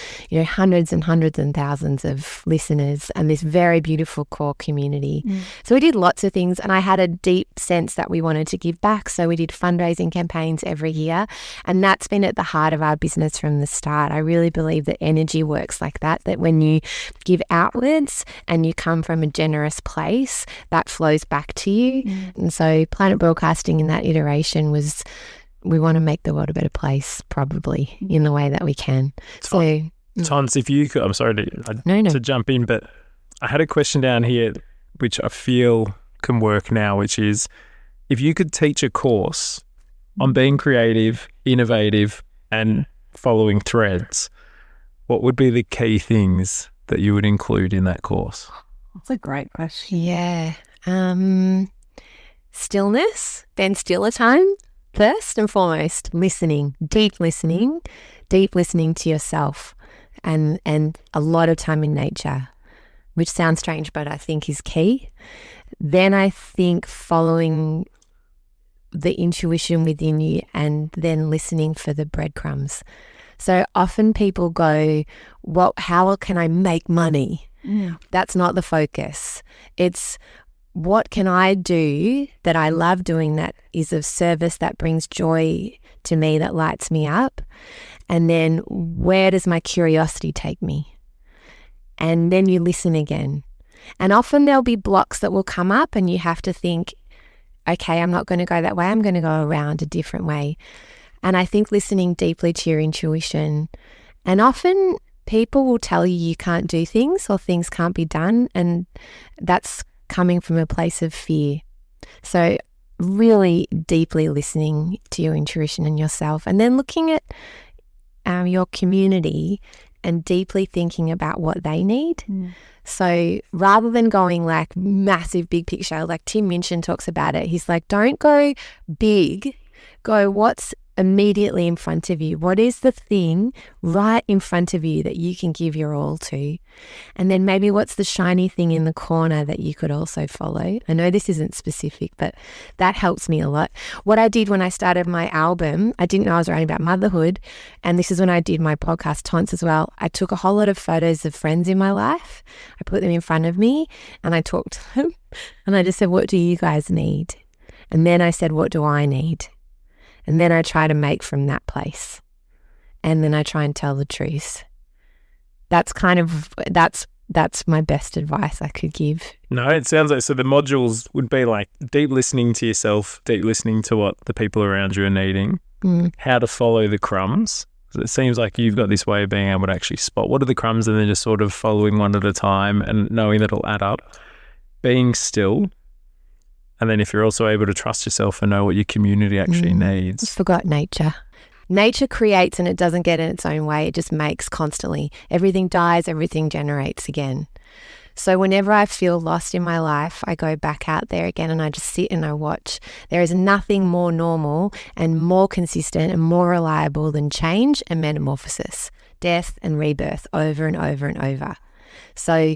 hundreds and hundreds and thousands of listeners, and this very beautiful core community. So we did lots of things, and I had a deep sense that we wanted to give back. So we did fundraising campaigns every year, and that's been at the heart of our business from the start. I really believe that energy works like that when you give outwards and you come from a generous place, that flows back to you. And so Planet Broadcasting in that iteration was, we want to make the world a better place, probably, in the way that we can. Tons, if you could, I'm sorry to jump in, but I had a question down here which I feel can work now, which is, if you could teach a course on being creative, innovative, and following threads, what would be the key things that you would include in that course? That's a great question. Yeah. Stillness, then stiller time, first and foremost. Deep listening to yourself, and a lot of time in nature, which sounds strange, but I think is key. Then I think following the intuition within you, and then listening for the breadcrumbs. So often people go, how can I make money? That's not the focus. It's, what can I do that I love doing, that is of service, that brings joy to me, that lights me up? And then where does my curiosity take me? And then you listen again. And often there'll be blocks that will come up, and you have to think, okay, I'm not going to go that way. I'm going to go around a different way. And I think listening deeply to your intuition. And often people will tell you can't do things, or things can't be done. And that's coming from a place of fear. So really deeply listening to your intuition and yourself, and then looking at your community and deeply thinking about what they need. So rather than going like massive big picture, like Tim Minchin talks about it, he's like, don't go big, go what's immediately in front of you. What is the thing right in front of you that you can give your all to? And then maybe what's the shiny thing in the corner that you could also follow? I know this isn't specific, but that helps me a lot. What I did when I started my album, I didn't know I was writing about motherhood. And this is when I did my podcast, Tonti, as well. I took a whole lot of photos of friends in my life. I put them in front of me and I talked to them. And I just said, what do you guys need? And then I said, what do I need? And then I try to make from that place. And then I try and tell the truth. That's my best advice I could give. No, it sounds like, so the modules would be like deep listening to yourself, deep listening to what the people around you are needing, how to follow the crumbs. It seems like you've got this way of being able to actually spot what are the crumbs, and then just sort of following one at a time and knowing that it'll add up. Being still. And then if you're also able to trust yourself and know what your community actually needs. I forgot nature. Nature creates, and it doesn't get in its own way. It just makes constantly. Everything dies, everything generates again. So whenever I feel lost in my life, I go back out there again and I just sit and I watch. There is nothing more normal and more consistent and more reliable than change and metamorphosis, death and rebirth over and over and over. So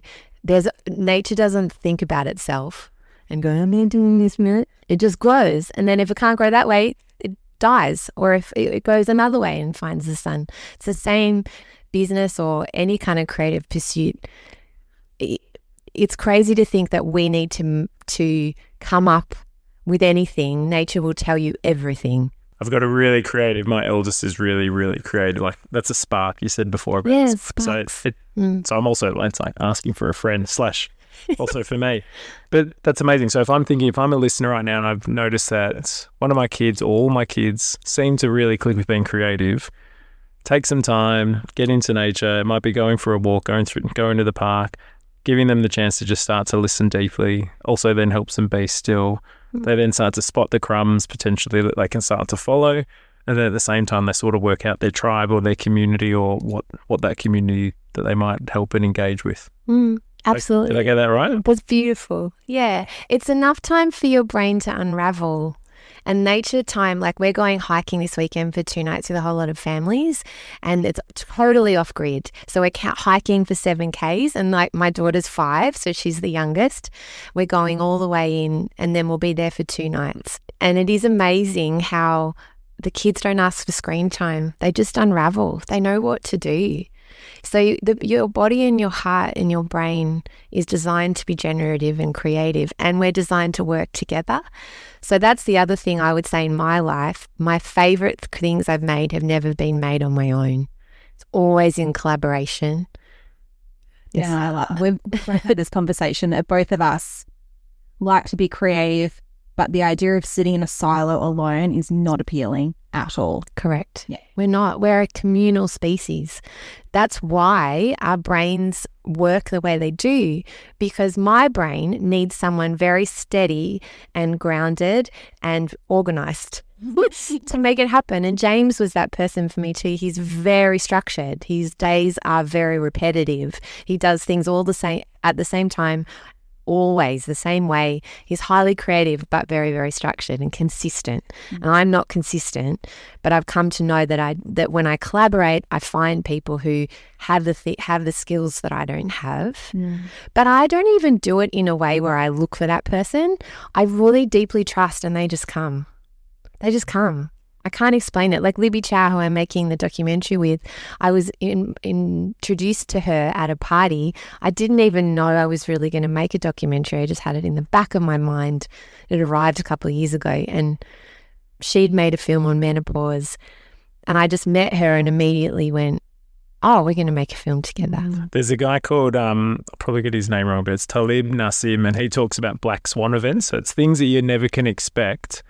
nature doesn't think about itself and go, I'm not doing this minute. It just grows. And then if it can't grow that way, it dies. Or if it goes another way and finds the sun. It's the same business or any kind of creative pursuit, it's crazy to think that we need to come up with anything. Nature will tell you everything. I've got a really creative, my eldest is really, really creative. Like, that's a spark you said before. About Yeah, so I'm also, it's like asking for a friend / also for me. But that's amazing. So if I'm a listener right now and I've noticed that one of my kids, all my kids seem to really click with being creative, take some time, get into nature. It might be going for a walk, going to the park, giving them the chance to just start to listen deeply. Also then helps them be still. They then start to spot the crumbs potentially that they can start to follow. And then at the same time, they sort of work out their tribe or their community or what that community that they might help and engage with. Absolutely. Did I get that right? That's beautiful. Yeah. It's enough time for your brain to unravel. And nature time, like we're going hiking this weekend for 2 nights with a whole lot of families, and it's totally off grid. So we're hiking for 7 Ks, and like my daughter's 5, so she's the youngest. We're going all the way in, and then we'll be there for 2 nights. And it is amazing how the kids don't ask for screen time. They just unravel. They know what to do. So your body and your heart and your brain is designed to be generative and creative, and we're designed to work together. So that's the other thing I would say in my life. My favorite things I've made have never been made on my own. It's always in collaboration. Yeah, we've had this conversation that both of us like to be creative, but the idea of sitting in a silo alone is not appealing at all. Correct. Yeah. We're not. We're a communal species. That's why our brains work the way they do, because my brain needs someone very steady and grounded and organized to make it happen. And James was that person for me too. He's very structured. His days are very repetitive. He does things all the same at the same time, always the same way. He's highly creative, but very, very structured and consistent. And I'm not consistent, but I've come to know that when I collaborate, I find people who have the skills that I don't have. But I don't even do it in a way where I look for that person. I really deeply trust, and they just come. They just come. I can't explain it. Like Libby Chow, who I'm making the documentary with, I was introduced to her at a party. I didn't even know I was really going to make a documentary. I just had it in the back of my mind. It arrived a couple of years ago, and she'd made a film on menopause, and I just met her and immediately went, oh, we're going to make a film together. There's a guy called, I'll probably get his name wrong, but it's Talib Nassim, and he talks about black swan events. So it's things that you never can expect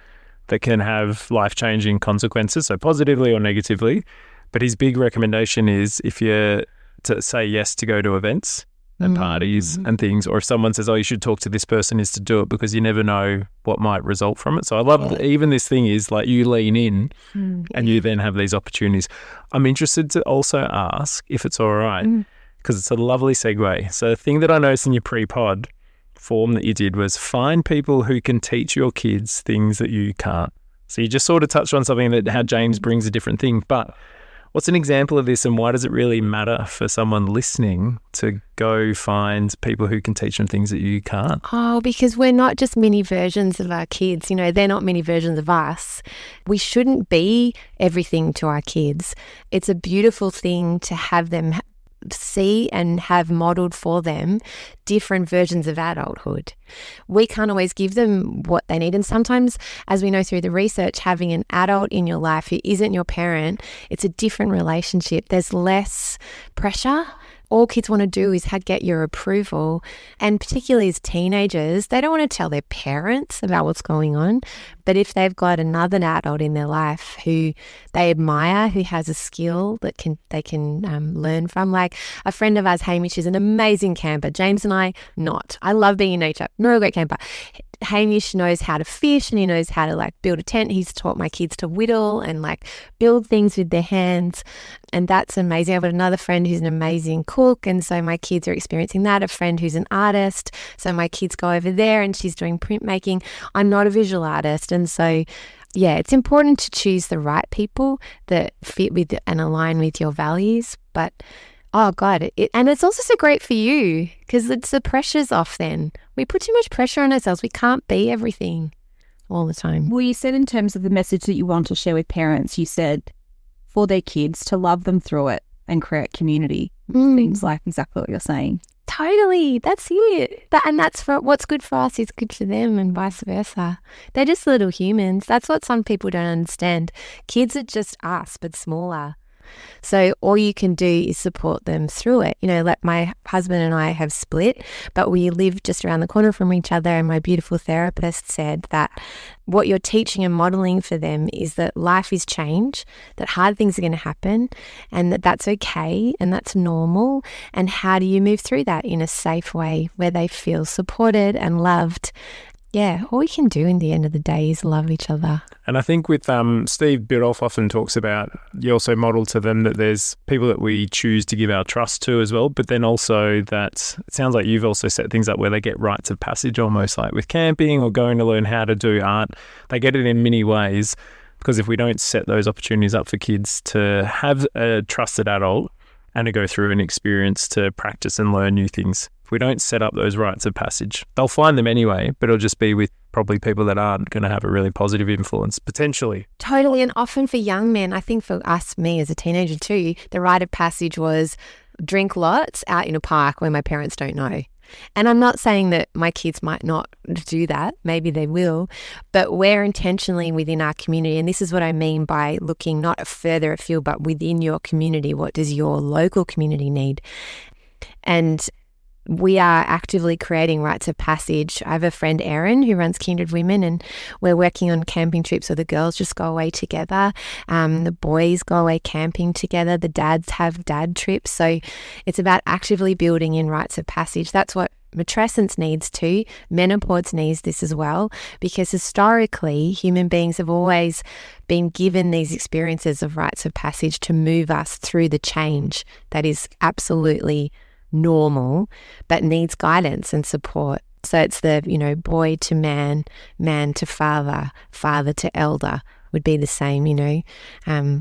that can have life-changing consequences, so positively or negatively. But his big recommendation is if you're to say yes to go to events and parties and things, or if someone says, oh, you should talk to this person, is to do it, because you never know what might result from it. So I love that even this thing is like you lean in and you then have these opportunities. I'm interested to also ask if it's all right, because it's a lovely segue. So the thing that I noticed in your pre-pod form that you did was find people who can teach your kids things that you can't. So you just sort of touched on something that how James brings a different thing, but what's an example of this, and why does it really matter for someone listening to go find people who can teach them things that you can't? Oh, because we're not just mini versions of our kids. You know, they're not mini versions of us. We shouldn't be everything to our kids. It's a beautiful thing to have them see and have modeled for them different versions of adulthood. We can't always give them what they need. And sometimes, as we know through the research, having an adult in your life who isn't your parent, it's a different relationship. There's less pressure. All kids want to do is get your approval. And particularly as teenagers, they don't want to tell their parents about what's going on. But if they've got another adult in their life who they admire, who has a skill that they can learn from, like a friend of ours, Hamish, is an amazing camper. James and I, not. I love being in nature. Not a great camper. Hamish knows how to fish, and he knows how to like build a tent. He's taught my kids to whittle and like build things with their hands, and that's amazing. I've got another friend who's an amazing cook, and so my kids are experiencing that. A friend who's an artist, so my kids go over there and she's doing printmaking. I'm not a visual artist, and so yeah, it's important to choose the right people that fit with and align with your values. But oh God, and it's also so great for you because it's the pressure's off then. We put too much pressure on ourselves. We can't be everything all the time. Well, you said in terms of the message that you want to share with parents, you said for their kids to love them through it. and create community. Mm. Seems like exactly what you're saying. Totally. That's it. And that's for what's good for us is good for them and vice versa. They're just little humans. That's what some people don't understand. Kids are just us, but smaller. So all you can do is support them through it. You know, like my husband and I have split, but we live just around the corner from each other. And my beautiful therapist said that what you're teaching and modeling for them is that life is change, that hard things are going to happen, and that that's okay and that's normal. And how do you move through that in a safe way where they feel supported and loved? Yeah, all we can do in the end of the day is love each other. And I think with Steve Biddulph often talks about, you also model to them that there's people that we choose to give our trust to as well, but then also that it sounds like you've also set things up where they get rites of passage almost like with camping or going to learn how to do art. They get it in many ways because if we don't set those opportunities up for kids to have a trusted adult and to go through an experience to practice and learn new things, if we don't set up those rites of passage, they'll find them anyway, but it'll just be with probably people that aren't going to have a really positive influence, potentially. Totally. And often for young men, I think for us, me as a teenager too, the rite of passage was drink lots out in a park where my parents don't know. And I'm not saying that my kids might not do that. Maybe they will. But we're intentionally within our community. And this is what I mean by looking not further afield, but within your community. What does your local community need? And we are actively creating rites of passage. I have a friend, Erin, who runs Kindred Women, and we're working on camping trips where the girls just go away together. The boys go away camping together. The dads have dad trips. So it's about actively building in rites of passage. That's what matrescence needs too. Menopause needs this as well, because historically, human beings have always been given these experiences of rites of passage to move us through the change that is absolutely normal, but needs guidance and support. So it's the, boy to man, man to father, father to elder would be the same, the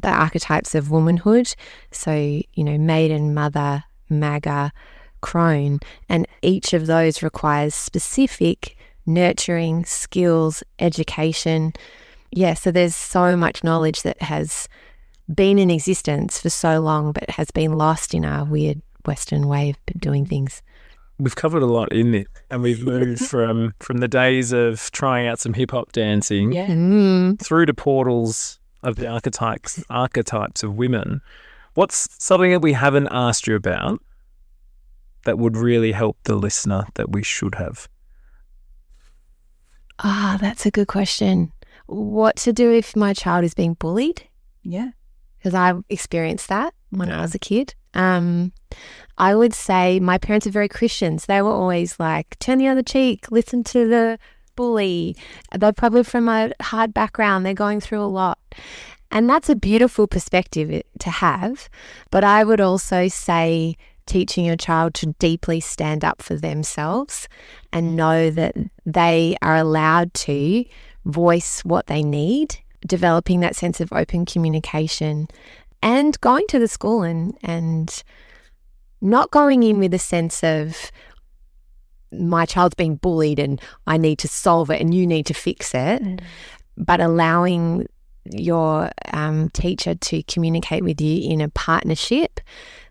archetypes of womanhood. So, maiden, mother, maga, crone, and each of those requires specific nurturing, skills, education. Yeah, so there's so much knowledge that has been in existence for so long, but has been lost in our weird Western way of doing things. We've covered a lot in it, and we've moved from the days of trying out some hip hop dancing through to portals of the archetypes of women. What's something that we haven't asked you about that would really help the listener that we should have? That's a good question. What to do if my child is being bullied? Yeah. Because I experienced that when I was a kid. I would say my parents are very Christians. They were always like, turn the other cheek, listen to the bully. They're probably from a hard background. They're going through a lot. And that's a beautiful perspective to have. But I would also say teaching your child to deeply stand up for themselves and know that they are allowed to voice what they need, developing that sense of open communication and going to the school and not going in with a sense of my child's being bullied and I need to solve it and you need to fix it, but allowing your teacher to communicate with you in a partnership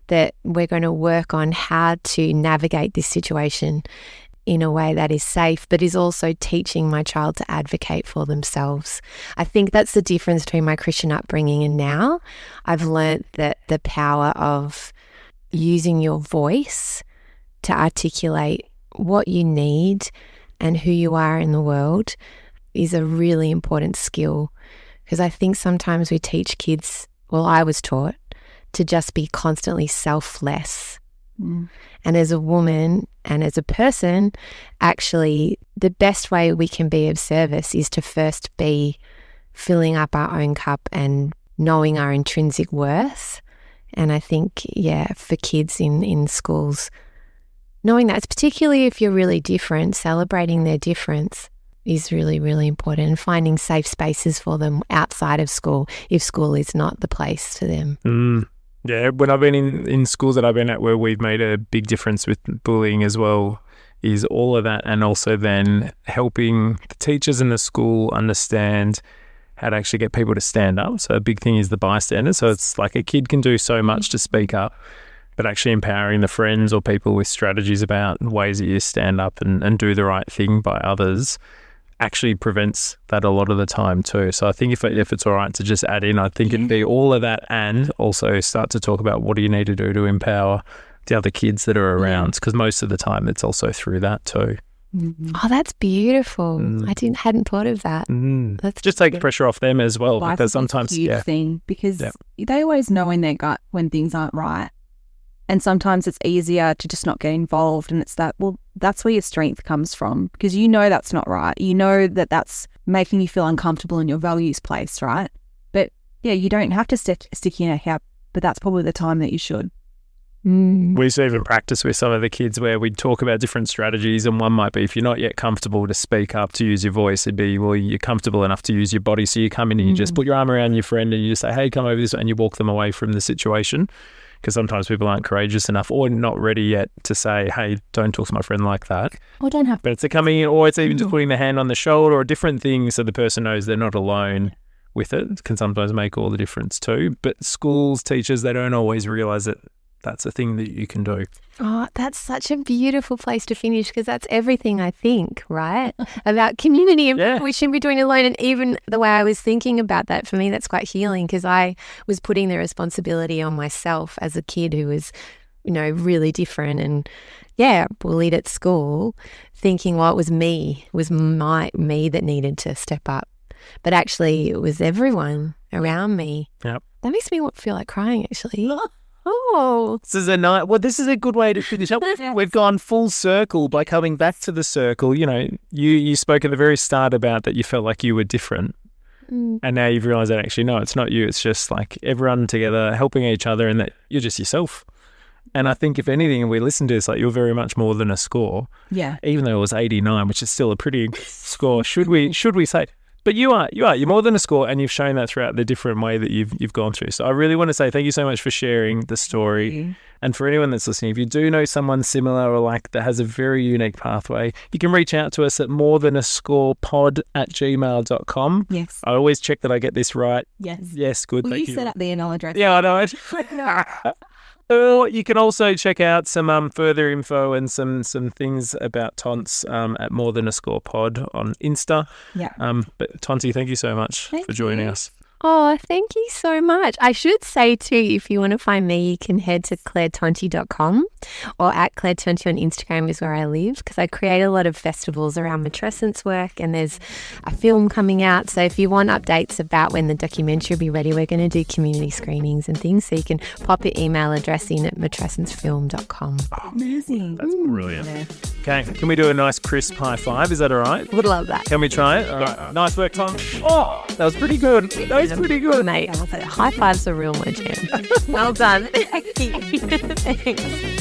that we're going to work on how to navigate this situation in a way that is safe, but is also teaching my child to advocate for themselves. I think that's the difference between my Christian upbringing and now. I've learnt that the power of using your voice to articulate what you need and who you are in the world is a really important skill, because I think sometimes we teach kids, well, I was taught to just be constantly selfless. And as a woman and as a person, actually, the best way we can be of service is to first be filling up our own cup and knowing our intrinsic worth. And I think, for kids in schools, knowing that, particularly if you're really different, celebrating their difference is really, really important, and finding safe spaces for them outside of school if school is not the place for them. Yeah, when I've been in schools that I've been at where we've made a big difference with bullying as well, is all of that, and also then helping the teachers in the school understand how to actually get people to stand up. So a big thing is the bystander. So it's like a kid can do so much to speak up, but actually empowering the friends or people with strategies about ways that you stand up and do the right thing by others actually prevents that a lot of the time too. So I think if it's all right to just add in, I think it'd be all of that and also start to talk about what do you need to do to empower the other kids that are around, because most of the time it's also through that too. Oh, that's beautiful. I hadn't thought of that. That's just take pressure off them as well, I because think sometimes it's a huge thing, because they always know in their gut when things aren't right. And sometimes it's easier to just not get involved. And it's that, well, that's where your strength comes from, because you know that's not right. You know that that's making you feel uncomfortable in your values place, right? But yeah, you don't have to stick your neck out, but that's probably the time that you should. We used to even practice with some of the kids where we'd talk about different strategies, and one might be if you're not yet comfortable to speak up, to use your voice, it'd be, well, you're comfortable enough to use your body. So you come in and you just put your arm around your friend and you just say, hey, come over this way, and you walk them away from the situation. Because sometimes people aren't courageous enough or not ready yet to say, hey, don't talk to my friend like that. Or don't have to. But it's a coming in, or it's even just putting the hand on the shoulder or different things so the person knows they're not alone with it. Can sometimes make all the difference too. But schools, teachers, they don't always realise that that's a thing that you can do. Oh, that's such a beautiful place to finish, because that's everything I think, right? About community and we shouldn't be doing it alone. And even the way I was thinking about that, for me, that's quite healing, because I was putting the responsibility on myself as a kid who was, really different and, bullied at school, thinking, well, it was me that needed to step up. But actually it was everyone around me. Yep. That makes me feel like crying, actually. Oh, this is a good way to finish up. We've gone full circle by coming back to the circle. You spoke at the very start about that you felt like you were different. And now you've realised that actually, no, it's not you. It's just like everyone together helping each other, and that you're just yourself. And I think if anything, and we listen to this, like, you're very much more than a score. Yeah. Even though it was 89, which is still a pretty good score. Should we say? But you're more than a score, and you've shown that throughout the different way that you've gone through. So I really want to say thank you so much for sharing the story. And for anyone that's listening, if you do know someone similar or like that has a very unique pathway, you can reach out to us at morethanascorepod@gmail.com. Yes. I always check that I get this right. Yes, good. Well, thank you set up the email address. Yeah, I know. Or you can also check out some further info and some things about Tonts at morethanascorepod on Insta. Yeah. But Tonti, thank you so much for joining us. Oh, thank you so much. I should say too, if you want to find me, you can head to clairetonti.com or at clairetonti on Instagram is where I live, because I create a lot of festivals around matrescence work, and there's a film coming out. So if you want updates about when the documentary will be ready, we're going to do community screenings and things. So you can pop your email address in at matrescencefilm.com. Amazing. That's brilliant. Yeah. Okay, can we do a nice crisp high five? Is that all right? Would love that. Can we try it? All right. Nice work, Tom. Oh, that was pretty good. Pretty good. Mate, high fives are real, my jam. Well done. Thanks.